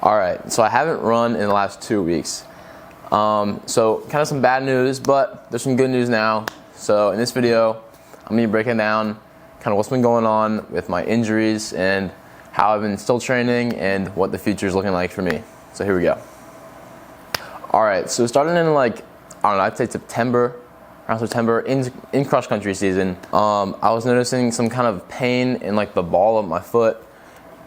All right, so I haven't run in the last 2 weeks. So kind of some bad news, but there's some good news now. So in this video, I'm gonna be breaking down kind of what's been going on with my injuries and how I've been still training and what the future is looking like for me. So here we go. All right, so starting in I'd say around September, in cross country season, I was noticing some kind of pain in the ball of my foot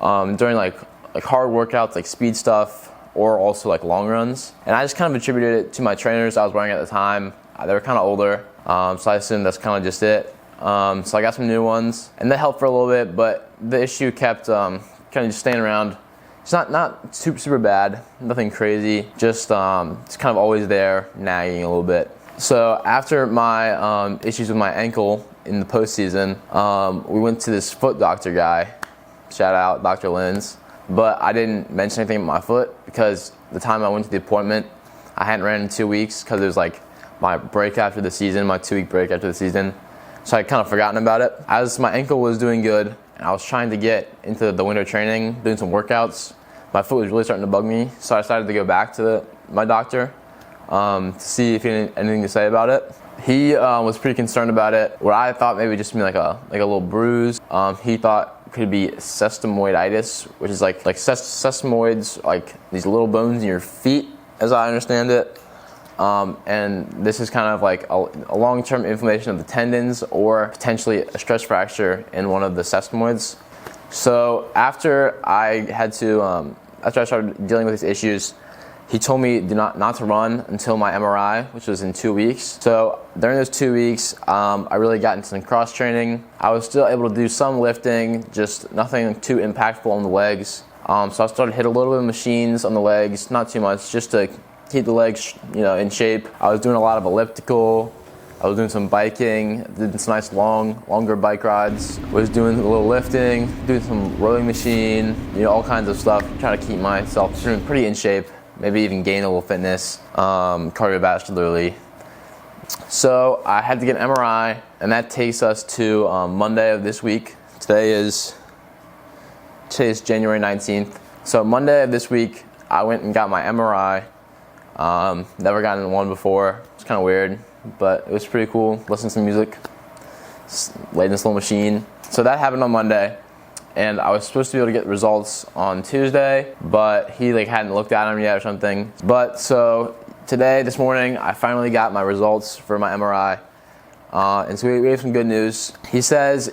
during like hard workouts, like speed stuff, or also like long runs. And I just kind of attributed it to my trainers I was wearing at the time. They were kind of older, so I assumed that's kind of just it. So I got some new ones, and that helped for a little bit, but the issue kept kind of just staying around. It's not super bad, nothing crazy, just it's kind of always there, nagging a little bit. So after my issues with my ankle in the postseason, we went to this foot doctor guy, shout out Dr. Linz, but I didn't mention anything about my foot because the time I went to the appointment, I hadn't ran in 2 weeks because it was like my break after the season, my 2-week break after the season. So I kind of forgotten about it. As my ankle was doing good, and I was trying to get into the winter training, doing some workouts, my foot was really starting to bug me. So I decided to go back to my doctor to see if he had anything to say about it. He was pretty concerned about it. What I thought maybe just be like a little bruise. He thought could be sesamoiditis, which is like sesamoids, like these little bones in your feet, as I understand it. And this is kind of like a long-term inflammation of the tendons or potentially a stress fracture in one of the sesamoids. So after I started dealing with these issues, he told me not to run until my MRI, which was in 2 weeks. So during those 2 weeks, I really got into some cross training. I was still able to do some lifting, just nothing too impactful on the legs. So I started hitting a little bit of machines on the legs, not too much, just to keep the legs, in shape. I was doing a lot of elliptical. I was doing some biking, did some nice longer bike rides. Was doing a little lifting, doing some rowing machine, all kinds of stuff, trying to keep myself pretty in shape. Maybe even gain a little fitness, cardiovascularly. So I had to get an MRI, and that takes us to Monday of this week. Today is January 19th. So Monday of this week, I went and got my MRI. Never gotten one before. It's kind of weird, but it was pretty cool. Listening to some music, laid in this little machine. So that happened on Monday. And I was supposed to be able to get results on Tuesday, but he hadn't looked at them yet or something. But so this morning, I finally got my results for my MRI. And so we have some good news. He says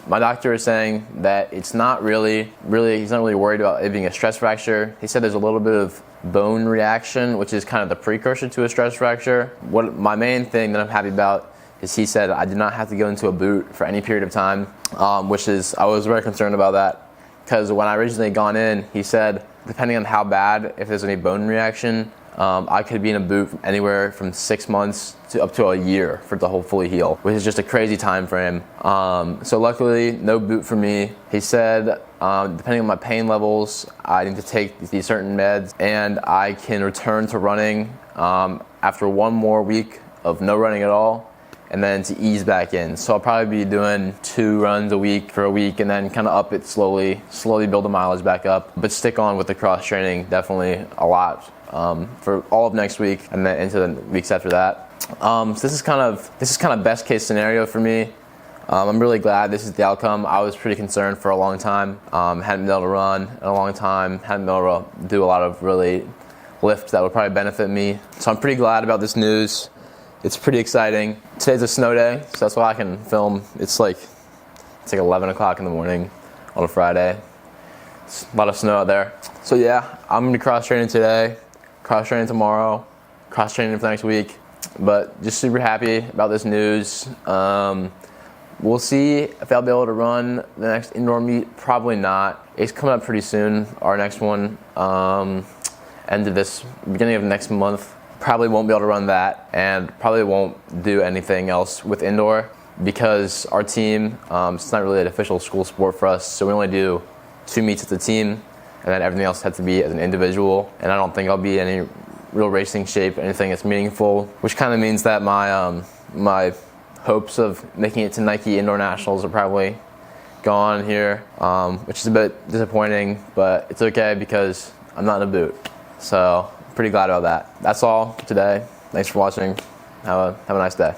my doctor is saying that it's not really, he's not really worried about it being a stress fracture. He said there's a little bit of bone reaction, which is kind of the precursor to a stress fracture. What my main thing that I'm happy about is he said I did not have to go into a boot for any period of time, I was very concerned about that, because when I originally gone in, he said depending on how bad, if there's any bone reaction, I could be in a boot anywhere from 6 months to up to a year for it to hopefully heal, which is just a crazy time frame. So luckily, no boot for me. He said depending on my pain levels, I need to take these certain meds, and I can return to running after 1 more week of no running at all, and then to ease back in. So I'll probably be doing 2 runs a week for a week, and then kind of up it slowly build the mileage back up. But stick on with the cross training definitely a lot for all of next week and then into the weeks after that. So this is kind of best case scenario for me. I'm really glad this is the outcome. I was pretty concerned for a long time. Hadn't been able to run in a long time. Hadn't been able to do a lot of really lifts that would probably benefit me. So I'm pretty glad about this news. It's pretty exciting. Today's a snow day, so that's why I can film. It's like 11 o'clock in the morning on a Friday. It's a lot of snow out there. So yeah, I'm gonna be cross training today, cross training tomorrow, cross training for the next week. But just super happy about this news. We'll see if I'll be able to run the next indoor meet. Probably not. It's coming up pretty soon, our next one, beginning of next month. Probably won't be able to run that, and probably won't do anything else with indoor because our team, it's not really an official school sport for us, so we only do 2 meets as a team, and then everything else had to be as an individual. And I don't think I'll be in any real racing shape, anything that's meaningful, which kind of means that my hopes of making it to Nike Indoor Nationals are probably gone here, which is a bit disappointing, but it's okay because I'm not in a boot. So pretty glad about that. That's all today. Thanks for watching. Have a nice day.